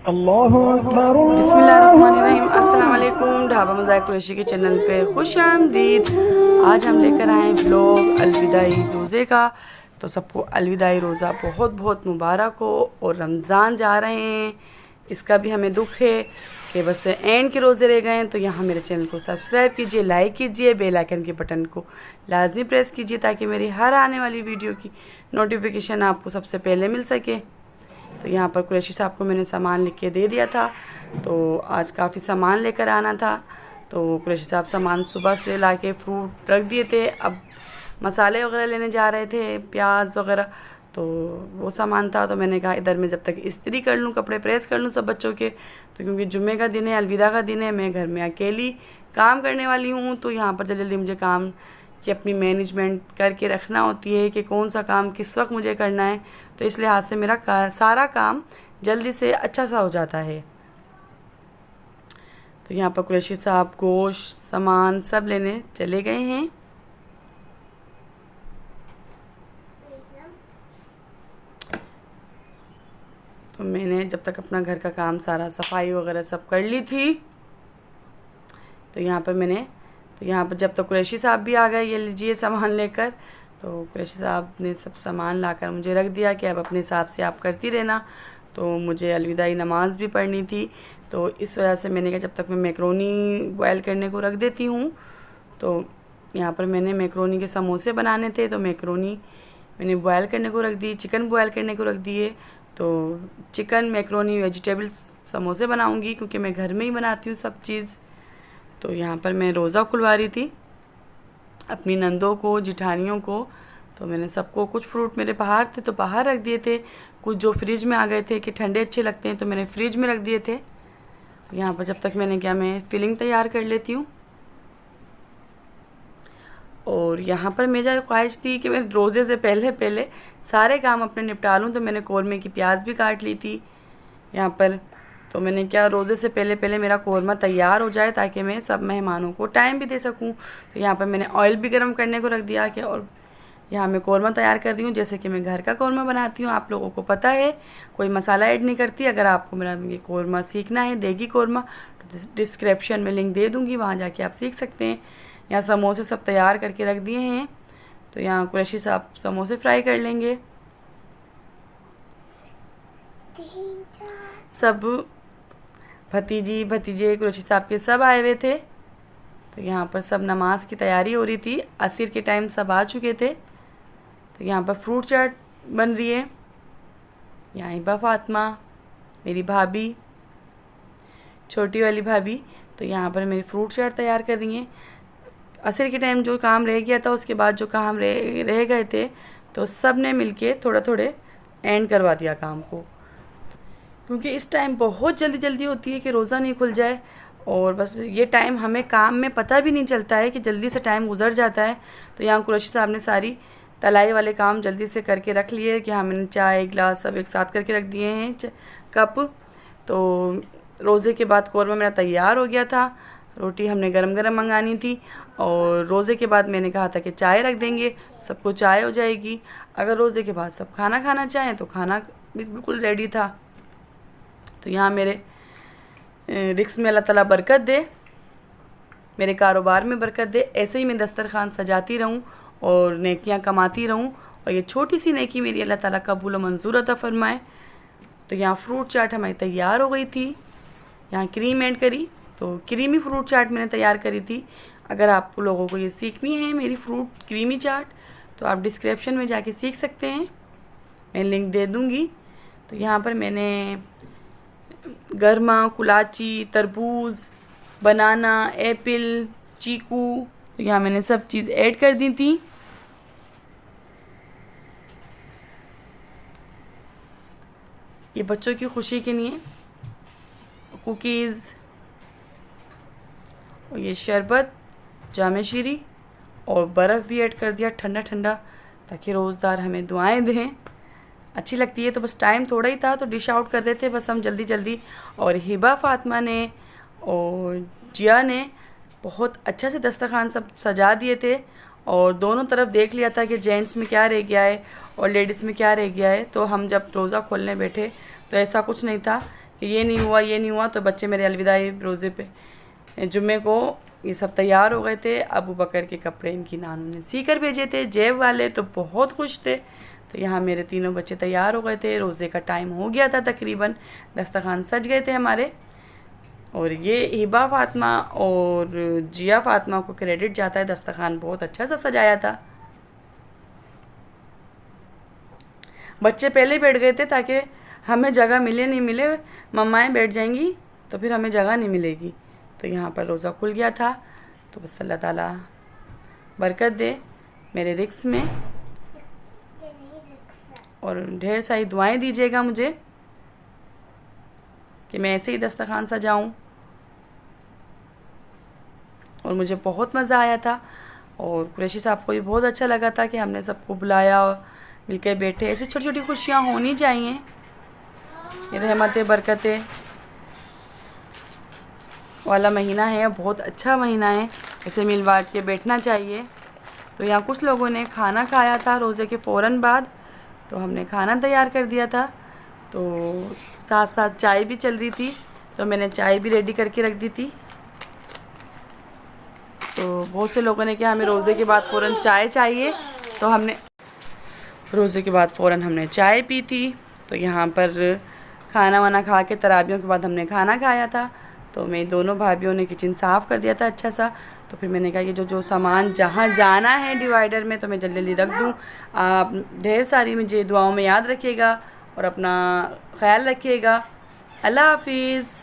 बिस्मिल्लाहिर्रहमानिर्रहीम। अस्सलाम वालेकुम। ढाबा मज़ाक कुरैशी के चैनल पे खुश आमदीद। आज हम लेकर आए व्लॉग अलविदाई रोज़े का। तो सबको अलविदाई रोज़ा बहुत बहुत मुबारक हो। और रमज़ान जा रहे हैं, इसका भी हमें दुख है कि बस एंड के रोज़े रह गए हैं। तो यहाँ मेरे चैनल को सब्सक्राइब कीजिए, लाइक कीजिए, बेल आइकन के बटन को लाजमी प्रेस कीजिए ताकि मेरी हर आने वाली वीडियो की नोटिफिकेशन आपको सबसे पहले मिल सके। तो यहाँ पर कुरैशी साहब को मैंने सामान लिख के दे दिया था, तो आज काफ़ी सामान लेकर आना था। तो कुरैशी साहब सामान सुबह से ला के फ्रूट रख दिए थे, अब मसाले वगैरह लेने जा रहे थे, प्याज वगैरह, तो वो सामान था। तो मैंने कहा इधर मैं जब तक इस्त्री कर लूँ, कपड़े प्रेस कर लूँ सब बच्चों के, तो क्योंकि जुम्मे का दिन है, अलविदा का दिन है, मैं घर में अकेली काम करने वाली हूँ। तो यहाँ पर जल्दी जल्दी मुझे काम कि अपनी मैनेजमेंट करके रखना होती है कि कौन सा काम किस वक्त मुझे करना है। तो इस लिहाज से मेरा सारा काम जल्दी से अच्छा सा हो जाता है। तो यहाँ पर कुरैशी साहब गोश्त सामान सब लेने चले गए हैं। तो मैंने जब तक अपना घर का काम सारा सफाई वगैरह सब कर ली थी, तो यहाँ पर जब तक कुरैशी साहब भी आ गए, ये लीजिए सामान लेकर। तो कुरैशी साहब ने सब सामान लाकर मुझे रख दिया कि अब अपने हिसाब से आप करती रहना। तो मुझे अलविदाई नमाज़ भी पढ़नी थी, तो इस वजह से मैंने कहा जब तक मैं मैक्रोनी बॉयल करने को रख देती हूँ। तो यहाँ पर मैंने मैक्रोनी के समोसे बनाने थे, तो मैक्रोनी मैंने बॉयल करने को रख दी, चिकन बॉयल करने को रख दिए। तो चिकन मैक्रोनी वेजिटेबल्स समोसे बनाऊँगी क्योंकि मैं घर में ही बनाती हूँ सब चीज़। तो यहाँ पर मैं रोज़ा खुलवा रही थी अपनी नंदों को, जिठानियों को। तो मैंने सबको, कुछ फ्रूट मेरे बाहर थे तो बाहर रख दिए थे, कुछ जो फ्रिज में आ गए थे कि ठंडे अच्छे लगते हैं तो मैंने फ्रिज में रख दिए थे। तो यहाँ पर जब तक मैं फिलिंग तैयार कर लेती हूँ। और यहाँ पर मेरी ख्वाहिश थी कि मैं रोज़े से पहले पहले सारे काम अपने निपटा लूँ, तो मैंने कौरमे की प्याज भी काट ली थी यहाँ पर। तो मैंने क्या, रोज़े से पहले पहले मेरा कौरमा तैयार हो जाए ताकि मैं सब मेहमानों को टाइम भी दे सकूं। तो यहाँ पर मैंने ऑयल भी गर्म करने को रख दिया कि, और यहाँ मैं कौरमा तैयार कर रही हूँ जैसे कि मैं घर का कौरमा बनाती हूँ। आप लोगों को पता है, कोई मसाला ऐड नहीं करती। अगर आपको मेरा ये कौरमा सीखना है, देगी कौरमा, तो डिस्क्रिप्शन में लिंक दे दूँगी, वहाँ जाके आप सीख सकते हैं। यहाँ समोसे सब तैयार करके रख दिए हैं। तो यहाँ कुरैशी साहब समोसे फ्राई कर लेंगे। सब भतीजी भतीजे कुरैशी साहब के सब आए हुए थे। तो यहाँ पर सब नमाज की तैयारी हो रही थी, असर के टाइम सब आ चुके थे। तो यहाँ पर फ्रूट चाट बन रही है। यहाँ हिबा फातिमा मेरी भाभी, छोटी वाली भाभी, तो यहाँ पर मेरी फ्रूट चाट तैयार कर रही हैं। असर के टाइम जो काम रह गया था, उसके बाद जो काम रह गए थे, तो सब ने मिलके थोड़ा थोड़े एंड करवा दिया काम को, क्योंकि इस टाइम बहुत जल्दी जल्दी होती है कि रोज़ा नहीं खुल जाए। और बस ये टाइम हमें काम में पता भी नहीं चलता है कि जल्दी से टाइम गुजर जाता है। तो यहाँ कुरैशी साहब ने सारी तलाई वाले काम जल्दी से करके रख लिए कि हाँ, मैंने चाय गिलास सब एक साथ करके रख दिए हैं, कप। तो रोज़े के बाद कौरमा मेरा तैयार हो गया था। रोटी हमने गरम गरम मंगानी थी, और रोज़े के बाद मैंने कहा था कि चाय रख देंगे, सबको चाय हो जाएगी। अगर रोज़े के बाद सब खाना खाना चाहें तो खाना भी बिल्कुल रेडी था। तो यहाँ मेरे रिस्क में अल्लाह ताला बरकत दे, मेरे कारोबार में बरकत दे, ऐसे ही मैं दस्तरखान सजाती रहूँ और नेकियां कमाती रहूँ, और ये छोटी सी नेकी मेरी अल्लाह ताला कबूल व मंजूर अता फरमाए। तो यहाँ फ्रूट चाट हमारी तैयार हो गई थी। यहाँ क्रीम ऐड करी, तो क्रीमी फ्रूट चाट मैंने तैयार करी थी। अगर आप लोगों को ये सीखनी है मेरी फ्रूट क्रीमी चाट, तो आप डिस्क्रिप्शन में जाके सीख सकते हैं, मैं लिंक दे दूँगी। तो यहाँ पर मैंने गरमा, कुलाची, तरबूज, बनाना, एप्पल, चीकू, तो यहाँ मैंने सब चीज़ ऐड कर दी थी। ये बच्चों की खुशी के लिए कुकीज़, और ये शरबत, जामे शीरी, और बर्फ़ भी ऐड कर दिया ठंडा ठंडा, ताकि रोज़दार हमें दुआएं दें। अच्छी लगती है। तो बस टाइम थोड़ा ही था तो डिश आउट कर रहे थे बस हम जल्दी जल्दी। और हिबा फातिमा ने और जिया ने बहुत अच्छा से दस्तरखान सब सजा दिए थे, और दोनों तरफ देख लिया था कि जेंट्स में क्या रह गया है और लेडीज़ में क्या रह गया है। तो हम जब रोज़ा खोलने बैठे तो ऐसा कुछ नहीं था कि ये नहीं हुआ ये नहीं हुआ। तो बच्चे मेरे अलविदाई रोज़े पे जुम्मे को ये सब तैयार हो गए थे। अबू बकर के कपड़े इनकी नानू ने सी कर भेजे थे, जेब वाले, तो बहुत खुश थे। तो यहाँ मेरे तीनों बच्चे तैयार हो गए थे, रोज़े का टाइम हो गया था तकरीबन, दस्तरखान सज गए थे हमारे। और ये हिबा फ़ातिमा और जिया फ़ातिमा को क्रेडिट जाता है, दस्तरखान बहुत अच्छा सा सजाया था। बच्चे पहले ही बैठ गए थे ताकि हमें जगह मिले नहीं मिले, मम्माएँ बैठ जाएंगी तो फिर हमें जगह नहीं मिलेगी। तो यहाँ पर रोज़ा खुल गया था। तो बस अल्लाह ताला बरकत दे मेरे रिक्स में, और ढेर सारी दुआएं दीजिएगा मुझे कि मैं ऐसे ही दस्तरखान सजाऊं। और मुझे बहुत मज़ा आया था, और कुरैशी साहब को भी बहुत अच्छा लगा था कि हमने सबको बुलाया और मिलकर बैठे। ऐसी छोटी छोटी खुशियाँ होनी चाहिए। ये रहमतें बरकतें वाला महीना है, बहुत अच्छा महीना है, ऐसे मिल बांट के बैठना चाहिए। तो यहाँ कुछ लोगों ने खाना खाया था रोज़े के फ़ौरन बाद, तो हमने खाना तैयार कर दिया था। तो साथ साथ चाय भी चल रही थी, तो मैंने चाय भी रेडी करके रख दी थी। तो बहुत से लोगों ने कहा हमें रोज़े के बाद फ़ौरन चाय चाहिए, तो हमने रोज़े के बाद फ़ौरन हमने चाय पी थी। तो यहाँ पर खाना वाना खा के तराबियों के बाद हमने खाना खाया था। तो मेरी दोनों भाभीयों ने किचन साफ़ कर दिया था अच्छा सा। तो फिर मैंने कहा कि जो सामान जहाँ जाना है डिवाइडर में तो मैं जल्दी जल्दी रख दूँ। आप ढेर सारी मुझे दुआओं में याद रखिएगा और अपना ख्याल रखिएगा। अल्लाह हाफिज़।